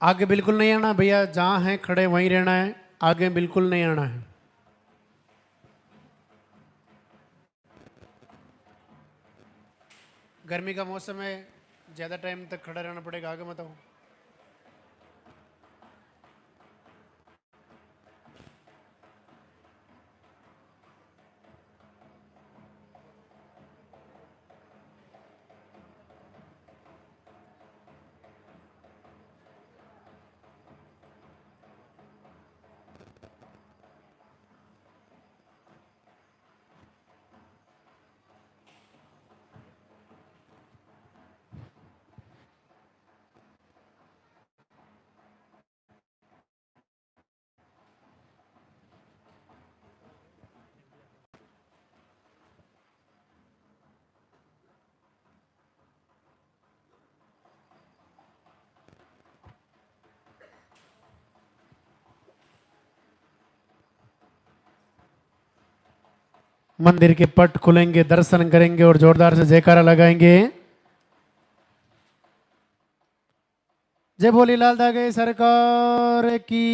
आगे बिल्कुल नहीं आना भैया, जहाँ हैं खड़े वहीं रहना है, आगे बिल्कुल नहीं आना है। गर्मी का मौसम है, ज़्यादा टाइम तक खड़ा रहना पड़ेगा, आगे मत आओ। मंदिर के पट खुलेंगे, दर्शन करेंगे और जोरदार से जयकारा लगाएंगे। जय भोली लाल धागे सरकार की।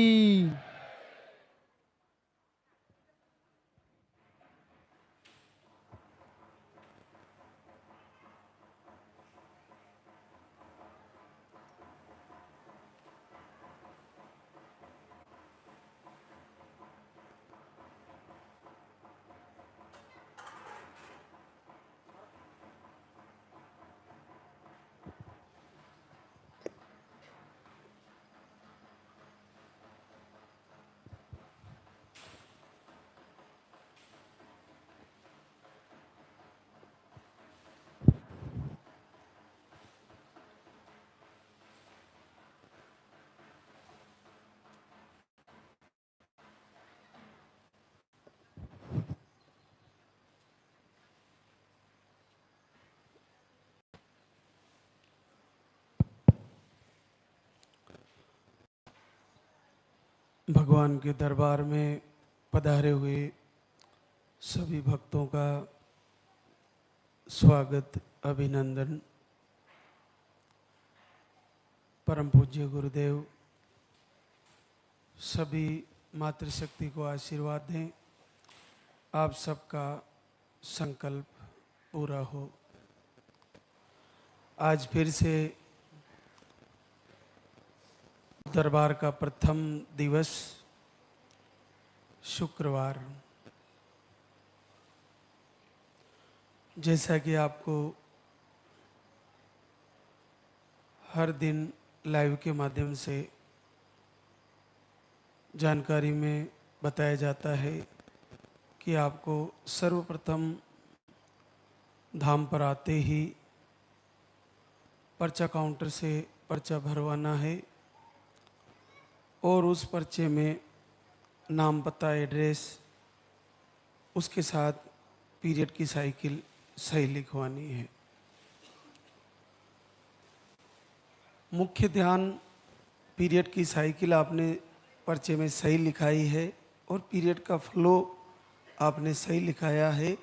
भगवान के दरबार में पधारे हुए सभी भक्तों का स्वागत, अभिनंदन। परम पूज्य गुरुदेव सभी मातृशक्ति को आशीर्वाद दें, आप सबका संकल्प पूरा हो। आज फिर से दरबार का प्रथम दिवस शुक्रवार, जैसा कि आपको हर दिन लाइव के माध्यम से जानकारी में बताया जाता है कि आपको सर्वप्रथम धाम पर आते ही पर्चा काउंटर से पर्चा भरवाना है और उस पर्चे में नाम, पता, एड्रेस, उसके साथ पीरियड की साइकिल सही लिखवानी है। मुख्य ध्यान, पीरियड की साइकिल आपने पर्चे में सही लिखाई है और पीरियड का फ्लो आपने सही लिखाया है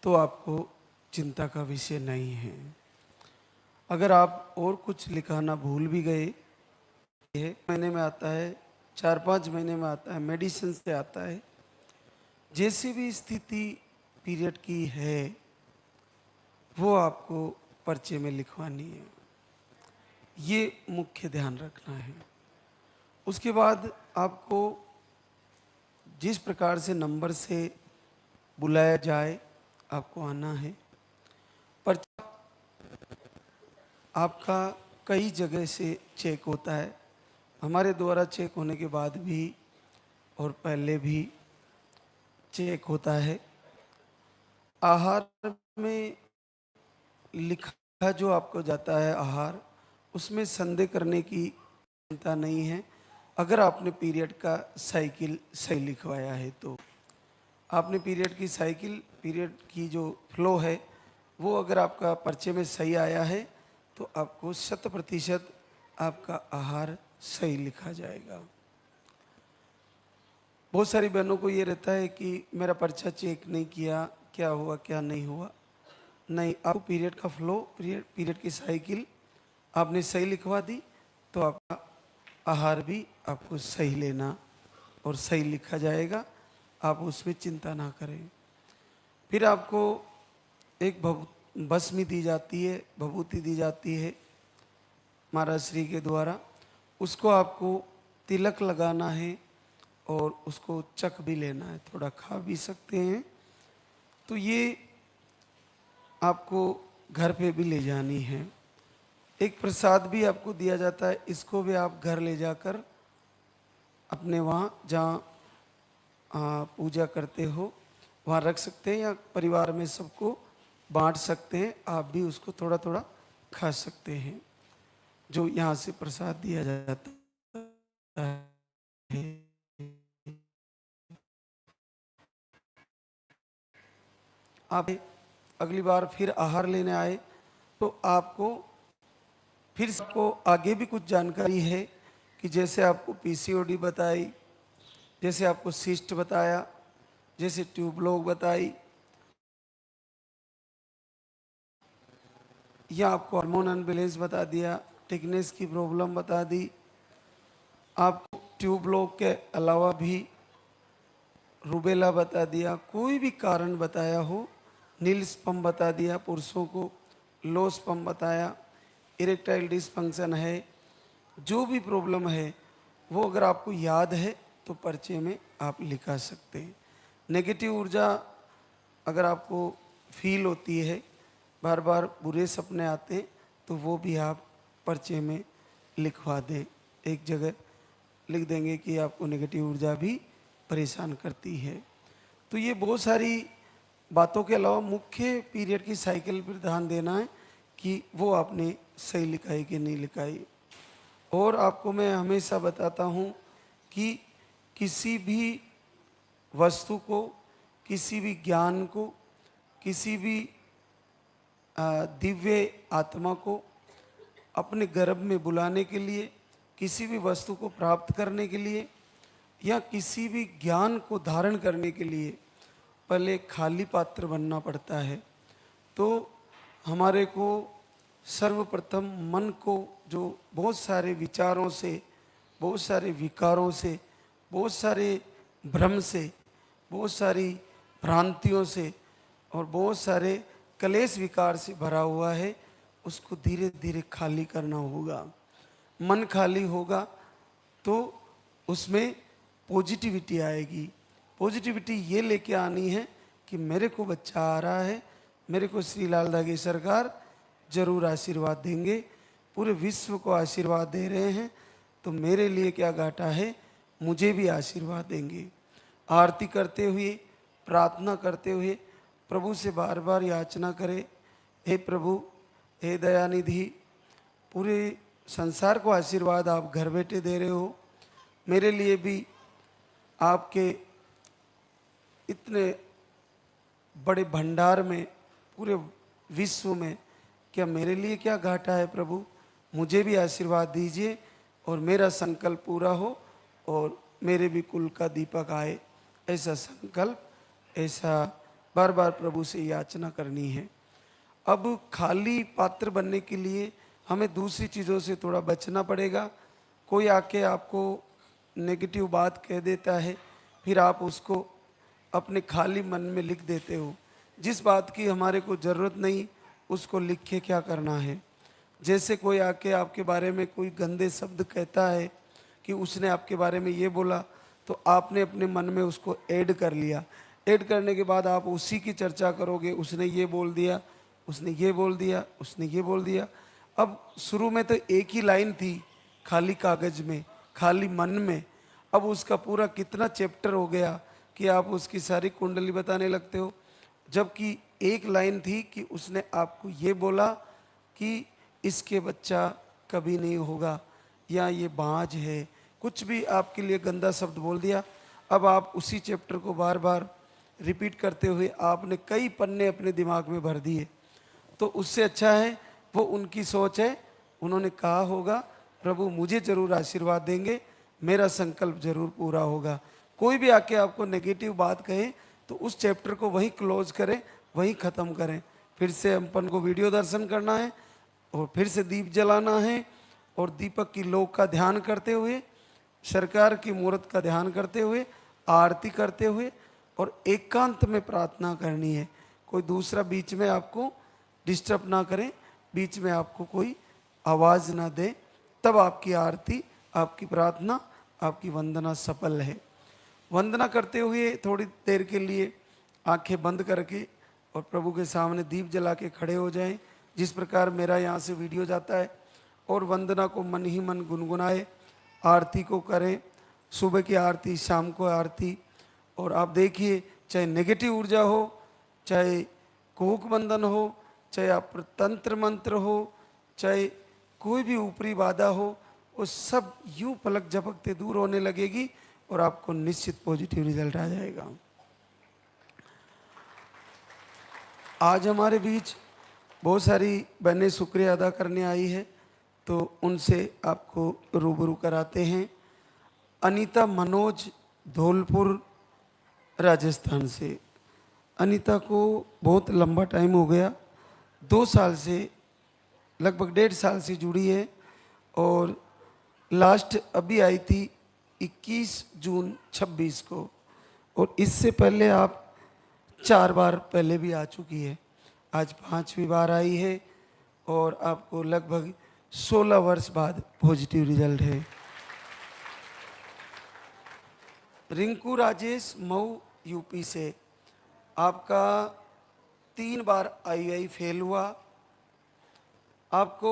तो आपको चिंता का विषय नहीं है। अगर आप और कुछ लिखाना भूल भी गए, महीने में आता है, 4-5 महीने में आता है, मेडिसिन से आता है, जैसी भी स्थिति पीरियड की है वो आपको पर्चे में लिखवानी है, ये मुख्य ध्यान रखना है। उसके बाद आपको जिस प्रकार से नंबर से बुलाया जाए आपको आना है। पर्चा आपका कई जगह से चेक होता है, हमारे द्वारा चेक होने के बाद भी और पहले भी चेक होता है। आहार में लिखा जो आपको जाता है आहार, उसमें संदेह करने की चिंता नहीं है। अगर आपने पीरियड का साइकिल सही लिखवाया है तो आपने पीरियड की साइकिल, पीरियड की जो फ्लो है वो अगर आपका पर्चे में सही आया है तो आपको 100% आपका आहार सही लिखा जाएगा। बहुत सारी बहनों को ये रहता है कि मेरा पर्चा चेक नहीं किया, क्या हुआ क्या नहीं हुआ। नहीं, आपको पीरियड का फ्लो, पीरियड की साइकिल आपने सही लिखवा दी तो आपका आहार भी आपको सही लेना और सही लिखा जाएगा, आप उसमें चिंता ना करें। फिर आपको एक भस्मी दी जाती है, भभूति दी जाती है महाराज श्री के द्वारा, उसको आपको तिलक लगाना है और उसको चख भी लेना है, थोड़ा खा भी सकते हैं। तो ये आपको घर पे भी ले जानी है। एक प्रसाद भी आपको दिया जाता है, इसको भी आप घर ले जाकर अपने वहाँ जहाँ पूजा करते हो वहाँ रख सकते हैं, या परिवार में सबको बांट सकते हैं। आप भी उसको थोड़ा थोड़ा खा सकते हैं, जो यहाँ से प्रसाद दिया जाता है। आप अगली बार फिर आहार लेने आए तो आपको फिर सबको आगे भी कुछ जानकारी है कि जैसे आपको पीसीओडी बताई, जैसे आपको सिस्ट बताया, जैसे ट्यूबलोग बताई, या आपको हार्मोन अनबैलेंस बता दिया, थिकनेस की प्रॉब्लम बता दी, आपको ट्यूबलोग के अलावा भी रूबेला बता दिया, कोई भी कारण बताया हो, नील स्पम बता दिया पुरुषों को, लो स्पम बताया, इरेक्टाइल डिसफंक्शन है, जो भी प्रॉब्लम है वो अगर आपको याद है तो पर्चे में आप लिखा सकते हैं। नेगेटिव ऊर्जा अगर आपको फील होती है, बार बार बुरे सपने आते हैं, तो वो भी आप पर्चे में लिखवा दें। एक जगह लिख देंगे कि आपको नेगेटिव ऊर्जा भी परेशान करती है। तो ये बहुत सारी बातों के अलावा मुख्य पीरियड की साइकिल पर ध्यान देना है कि वो आपने सही लिखाई कि नहीं लिखाई। और आपको मैं हमेशा बताता हूँ कि किसी भी वस्तु को, किसी भी ज्ञान को, किसी भी दिव्य आत्मा को अपने गर्भ में बुलाने के लिए, किसी भी वस्तु को प्राप्त करने के लिए, या किसी भी ज्ञान को धारण करने के लिए पहले खाली पात्र बनना पड़ता है। तो हमारे को सर्वप्रथम मन को, जो बहुत सारे विचारों से, बहुत सारे विकारों से, बहुत सारे भ्रम से, बहुत सारी भ्रांतियों से और बहुत सारे कलेश विकार से भरा हुआ है, उसको धीरे धीरे खाली करना होगा। मन खाली होगा तो उसमें पॉजिटिविटी आएगी। पॉजिटिविटी ये लेके आनी है कि मेरे को बच्चा आ रहा है, मेरे को श्री लाल दागी सरकार जरूर आशीर्वाद देंगे, पूरे विश्व को आशीर्वाद दे रहे हैं, तो मेरे लिए क्या घाटा है, मुझे भी आशीर्वाद देंगे। आरती करते हुए, प्रार्थना करते हुए प्रभु से बार बार याचना करें, हे प्रभु, हे दयानिधि, पूरे संसार को आशीर्वाद आप घर बैठे दे रहे हो, मेरे लिए भी आपके इतने बड़े भंडार में, पूरे विश्व में क्या मेरे लिए क्या घाटा है प्रभु, मुझे भी आशीर्वाद दीजिए और मेरा संकल्प पूरा हो और मेरे भी कुल का दीपक आए। ऐसा संकल्प, ऐसा बार बार प्रभु से याचना करनी है। अब खाली पात्र बनने के लिए हमें दूसरी चीज़ों से थोड़ा बचना पड़ेगा। कोई आके आपको नेगेटिव बात कह देता है, फिर आप उसको अपने खाली मन में लिख देते हो। जिस बात की हमारे को ज़रूरत नहीं उसको लिख के क्या करना है। जैसे कोई आके आपके बारे में कोई गंदे शब्द कहता है कि उसने आपके बारे में ये बोला, तो आपने अपने मन में उसको ऐड कर लिया। ऐड करने के बाद आप उसी की चर्चा करोगे, उसने ये बोल दिया, उसने ये बोल दिया, उसने ये बोल दिया। अब शुरू में तो एक ही लाइन थी खाली कागज में, खाली मन में, अब उसका पूरा कितना चैप्टर हो गया कि आप उसकी सारी कुंडली बताने लगते हो। जबकि एक लाइन थी कि उसने आपको ये बोला कि इसके बच्चा कभी नहीं होगा, या ये बाज है, कुछ भी आपके लिए गंदा शब्द बोल दिया। अब आप उसी चैप्टर को बार बार रिपीट करते हुए आपने कई पन्ने अपने दिमाग में भर दिए। तो उससे अच्छा है, वो उनकी सोच है, उन्होंने कहा होगा प्रभु मुझे जरूर आशीर्वाद देंगे, मेरा संकल्प जरूर पूरा होगा। कोई भी आके आपको नेगेटिव बात कहे तो उस चैप्टर को वहीं क्लोज करें, वहीं ख़त्म करें। फिर से अपन को वीडियो दर्शन करना है और फिर से दीप जलाना है और दीपक की लौ का ध्यान करते हुए, सरकार की मूर्त का ध्यान करते हुए, आरती करते हुए और एकांत में प्रार्थना करनी है। कोई दूसरा बीच में आपको डिस्टर्ब ना करें, बीच में आपको कोई आवाज़ ना दे, तब आपकी आरती, आपकी प्रार्थना, आपकी वंदना सफल है। वंदना करते हुए थोड़ी देर के लिए आंखें बंद करके और प्रभु के सामने दीप जला के खड़े हो जाएं, जिस प्रकार मेरा यहाँ से वीडियो जाता है, और वंदना को मन ही मन गुनगुनाए, आरती को करें, सुबह की आरती, शाम को आरती। और आप देखिए, चाहे नेगेटिव ऊर्जा हो, चाहे कोक बंधन हो, चाहे आप तंत्र मंत्र हो, चाहे कोई भी ऊपरी बाधा हो, वो सब यूं पलक झपकते दूर होने लगेगी और आपको निश्चित पॉजिटिव रिजल्ट आ जाएगा। आज हमारे बीच बहुत सारी बहनें शुक्रिया अदा करने आई है, तो उनसे आपको रूबरू कराते हैं। अनीता मनोज, धौलपुर, राजस्थान से। अनीता को बहुत लंबा टाइम हो गया, 2 साल से, लगभग 1.5 साल से जुड़ी है, और लास्ट अभी आई थी 21 जून 26 को, और इससे पहले आप 4 बार पहले भी आ चुकी है, आज 5वीं बार आई है, और आपको लगभग 16 वर्ष बाद पॉजिटिव रिजल्ट है। रिंकू राजेश, मऊ, यूपी से। आपका 3 बार IUI फेल हुआ। आपको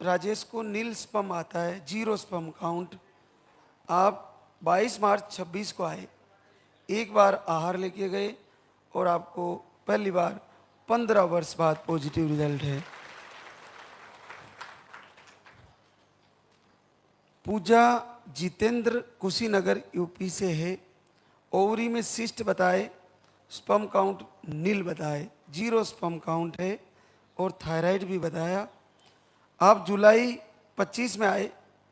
राजेश को नील स्पम आता है, 0 स्पम काउंट। आप 22 मार्च 26 को आए, 1 बार आहार लेके गए, और आपको पहली बार 15 वर्ष बाद पॉजिटिव रिजल्ट है। पूजा जितेंद्र, कुशीनगर, यूपी से है। ओवरी में सिस्ट बताए, स्पम काउंट नील बताए, 0 स्पम काउंट है, और थायराइड भी बताया। आप जुलाई 25 में आए,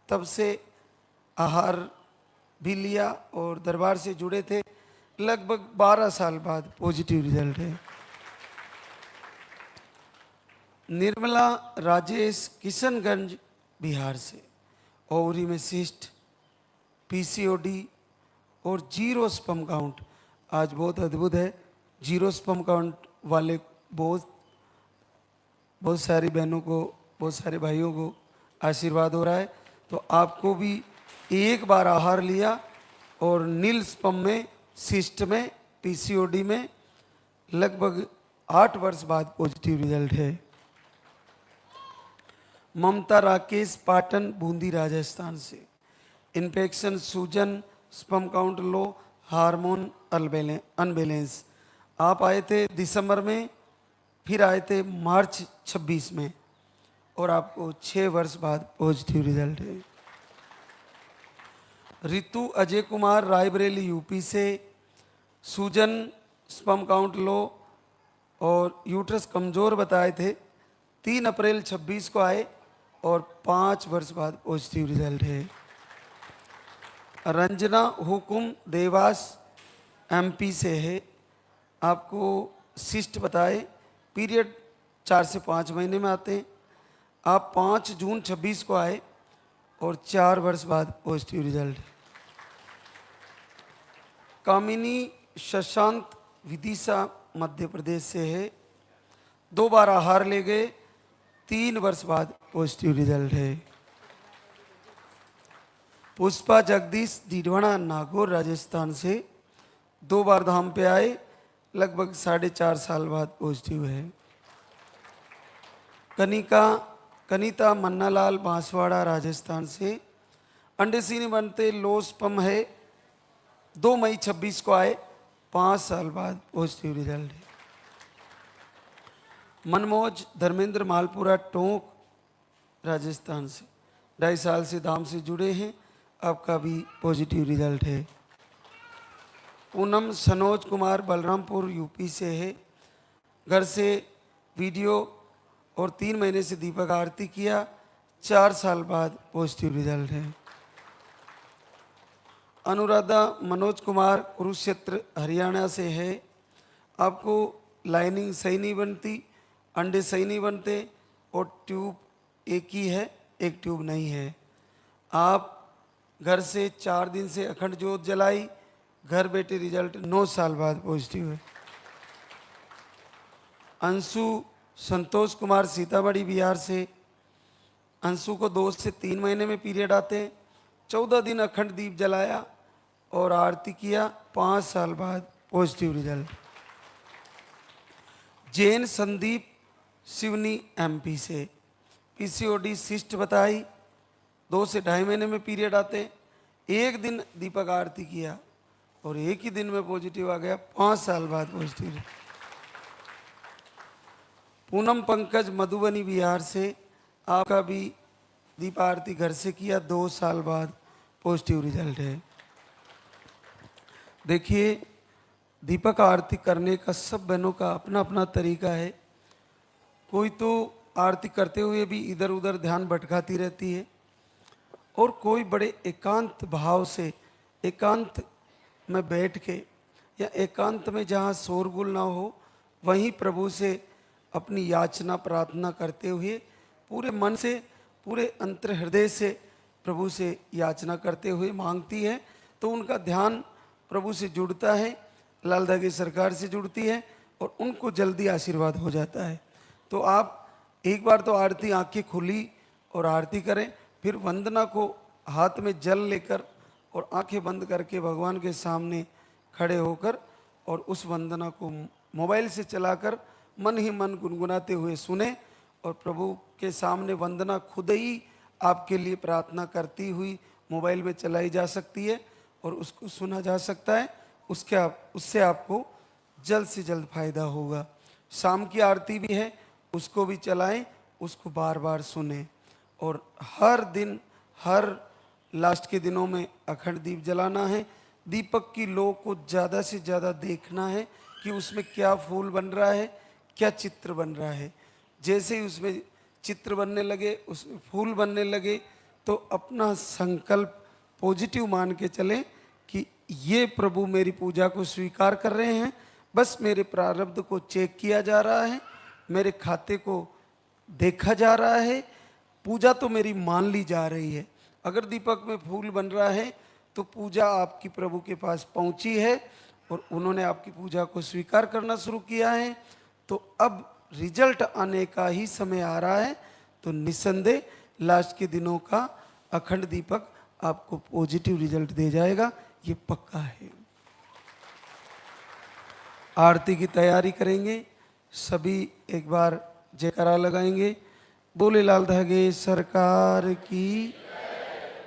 तब से आहार भी लिया और दरबार से जुड़े थे। लगभग 12 साल बाद पॉजिटिव रिजल्ट है। निर्मला राजेश, किशनगंज, बिहार से। ओवरी में सिस्ट, PCOD और 0 स्पम काउंट। आज बहुत अद्भुत है, 0 स्पम काउंट वाले बहुत सारी बहनों को, बहुत सारे भाइयों को आशीर्वाद हो रहा है। तो आपको भी 1 बार आहार लिया और नील स्पम में, सिस्ट में, PCOD में लगभग 8 वर्ष बाद पॉजिटिव रिजल्ट है। ममता राकेश, पाटन, बूंदी, राजस्थान से। इन्फेक्शन, सूजन, sperm count low, hormone unbalance. आप आए थे दिसंबर में, फिर आए थे मार्च 26 में, और आपको 6 वर्ष बाद पॉजिटिव रिजल्ट है। ऋतु अजय कुमार, रायबरेली, यूपी से। सूजन, स्पम काउंट लो और यूट्रस कमज़ोर बताए थे। 3 अप्रैल 26 को आए और 5 वर्ष बाद पॉजिटिव रिजल्ट है। रंजना हुकुम, देवास, MP से है। आपको सिस्ट बताए, पीरियड 4 से 5 महीने में आते हैं। आप 5 जून 26 को आए और 4 वर्ष बाद पॉजिटिव रिजल्ट है। कामिनी शशांक, विदिशा, मध्य प्रदेश से है। 2 बार आहार ले गए, 3 वर्ष बाद पॉजिटिव रिजल्ट है। पुष्पा जगदीश, डीडवाना, नागौर, राजस्थान से। 2 बार धाम पे आए, लगभग 4.5 साल बाद पॉजिटिव है। कनिता मन्नालाल, बांसवाड़ा, राजस्थान से। अंडे सीनी बनते, लो स्पम है। 2 मई 26 को आए, 5 साल बाद पॉजिटिव रिजल्ट है। मनमोज धर्मेंद्र, मालपुरा, टोंक, राजस्थान से। 2.5 साल से धाम से जुड़े हैं, आपका भी पॉजिटिव रिजल्ट है। पूनम सनोज कुमार, बलरामपुर, यूपी से है। घर से वीडियो और 3 महीने से दीपक आरती किया, 4 साल बाद पॉजिटिव रिजल्ट है। अनुराधा मनोज कुमार, कुरुक्षेत्र, हरियाणा से है। आपको लाइनिंग सही नहीं बनती, अंडे सही नहीं बनते, और ट्यूब एक ही है, एक ट्यूब नहीं है। आप घर से 4 दिन से अखंड ज्योत जलाई, घर बैठे रिजल्ट 9 साल बाद पॉजिटिव है। अंशु संतोष कुमार सीतामढ़ी बिहार से, अंशु को 2 से 3 महीने में पीरियड आते हैं। 14 दिन अखंड दीप जलाया और आरती किया, 5 साल बाद positive result. Jain Sandeep Seoni MP से, पीसीओडी सिस्ट बताई, 2 से 2.5 महीने में पीरियड आते। 1 दिन दीपक आरती किया और 1 ही दिन में पॉजिटिव आ गया, 5 साल बाद पॉजिटिव। पूनम पंकज मधुबनी बिहार से, आपका भी दीप आरती घर से किया, 2 साल बाद पॉजिटिव रिजल्ट है। देखिए, दीपक आरती करने का सब बहनों का अपना अपना तरीका है। कोई तो आरती करते हुए भी इधर उधर ध्यान भटकाती रहती है, और कोई बड़े एकांत भाव से एकांत में बैठ के या एकांत में जहाँ शोरगुल ना हो वहीं प्रभु से अपनी याचना प्रार्थना करते हुए पूरे मन से पूरे अंतर हृदय से प्रभु से याचना करते हुए मांगती है, तो उनका ध्यान प्रभु से जुड़ता है, लाल धागे सरकार से जुड़ती है और उनको जल्दी आशीर्वाद हो जाता है। तो आप एक बार तो आरती आंखें खुली और आरती करें, फिर वंदना को हाथ में जल लेकर और आंखें बंद करके भगवान के सामने खड़े होकर और उस वंदना को मोबाइल से चलाकर मन ही मन गुनगुनाते हुए सुने, और प्रभु के सामने वंदना खुद ही आपके लिए प्रार्थना करती हुई मोबाइल में चलाई जा सकती है और उसको सुना जा सकता है। उससे आपको जल्द से जल्द फायदा होगा। शाम की आरती भी है, उसको भी चलाएं, उसको बार बार सुने, और हर दिन हर लास्ट के दिनों में अखंड दीप जलाना है। दीपक की लो को ज़्यादा से ज़्यादा देखना है कि उसमें क्या फूल बन रहा है, क्या चित्र बन रहा है। जैसे ही उसमें चित्र बनने लगे, उसमें फूल बनने लगे, तो अपना संकल्प पॉजिटिव मान के चलें कि ये प्रभु मेरी पूजा को स्वीकार कर रहे हैं, बस मेरे प्रारब्ध को चेक किया जा रहा है, मेरे खाते को देखा जा रहा है, पूजा तो मेरी मान ली जा रही है। अगर दीपक में फूल बन रहा है तो पूजा आपकी प्रभु के पास पहुंची है और उन्होंने आपकी पूजा को स्वीकार करना शुरू किया है। तो अब रिजल्ट आने का ही समय आ रहा है, तो निस्संदेह लास्ट के दिनों का अखंड दीपक आपको पॉजिटिव रिजल्ट दे जाएगा, ये पक्का है। आरती की तैयारी करेंगे, सभी एक बार जयकारा लगाएंगे। बोले लाल धागे सरकार की,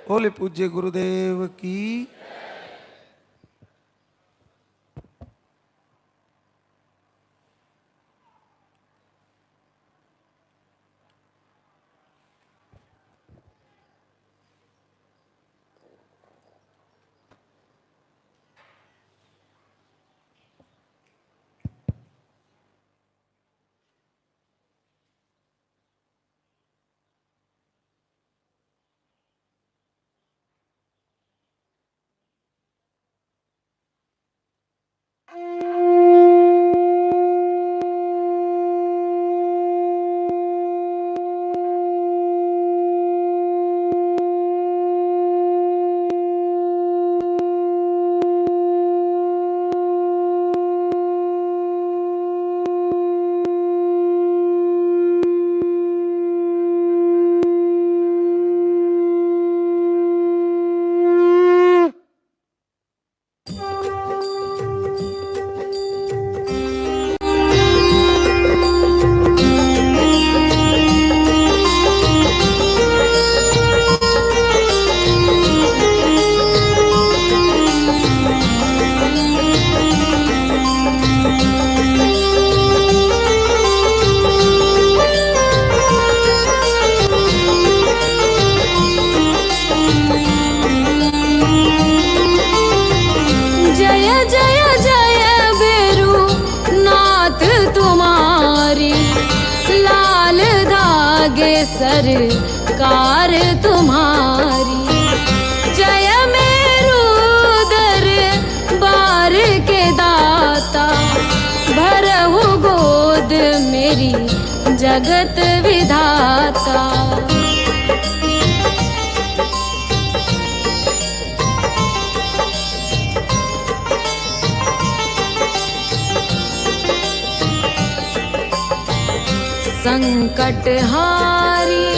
बोले पूज्य गुरुदेव की। सरकार तुम्हारी। जय मेरू दर बार के दाता, भरहु गोद मेरी जगत विधाता। संकटहारी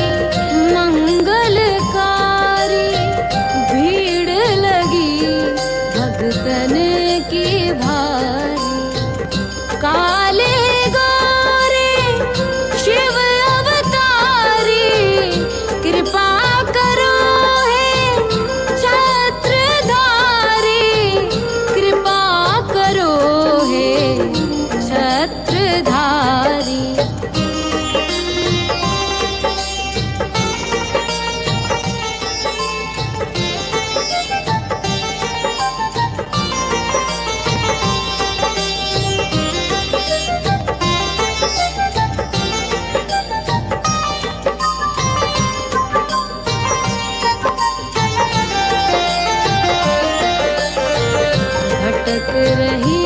मंगलकारी भीड़ लगी भक्तन की भारी। काले गोरे शिव अवतारी कृपा करो हे छत्रधारी, कृपा करो हे छत्रधारी। भटक रही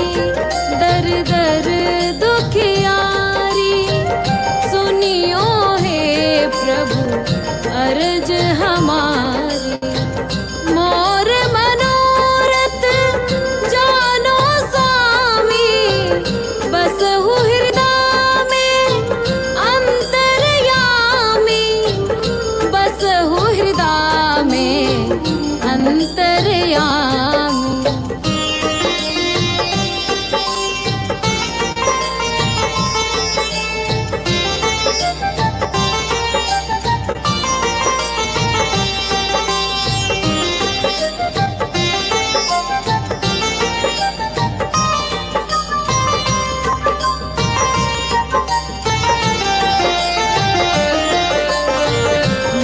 दर दर दुखियारी, सुनियो हे प्रभु अर्ज हमारी। मोर मनोरथ जानो स्वामी, बसहु हृदय में अंतर्यामी, बसहु हृदय में अंतर्यामी।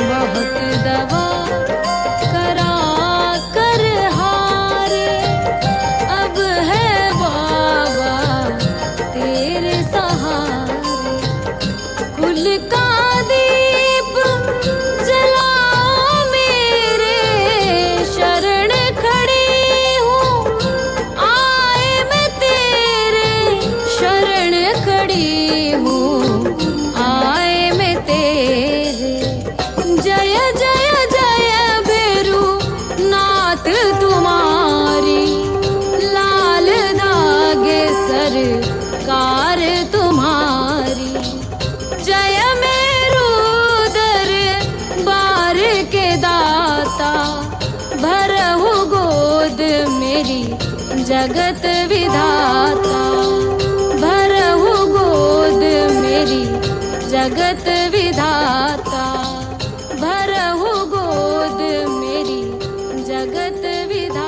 बहुत दवा करा कर हारे, अब है बाबा तेरे सहारे। कुल का दीप जलाओ मेरे, शरण खड़ी हूँ आए मैं तेरे, शरण खड़ी हूँ आए मैं तेरे। जय जय जय भैरू नाथ तुम्हारी, लाल धागे सरकार तुम्हारी। जय मेरू दरबार के दाता, भरहु गोद मेरी जगत विधाता, भरहु गोद मेरी जगत विधाता, भरहु गोद मेरी जगत विधाता।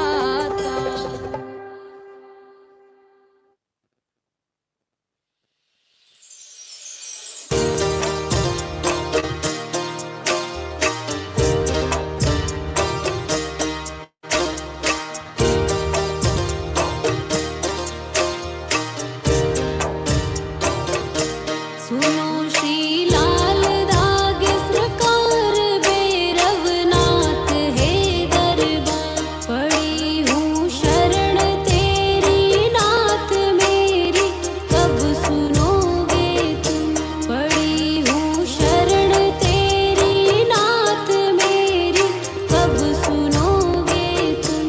सुनो श्री लाल धागे सरकार भैरवनाथ है दरबार। पड़ी हूँ शरण तेरी नाथ मेरी, कब सुनोगे तुम। पड़ी हूँ शरण तेरी नाथ मेरी, कब सुनोगे तुम।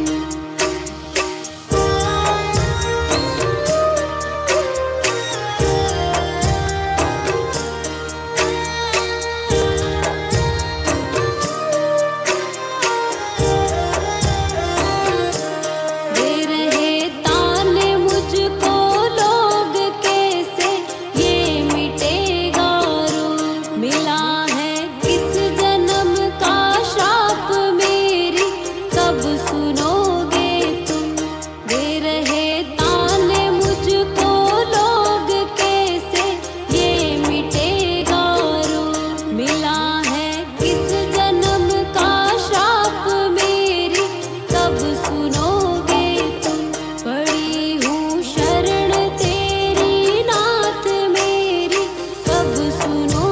दे रहे ताने मुझको लोग कैसे, ये मिटेगा रोग। मिला है किस जन्म का श्राप मेरी, कब सुनोगे तुम। दे रहे ताने मुझको लोग कैसे, ये मिटेगा रोग। मिला है किस जन्म का श्राप मेरी, कब सुनोगे तुम। पड़ी हूँ शरण तेरी नाथ मेरी, कब सुनो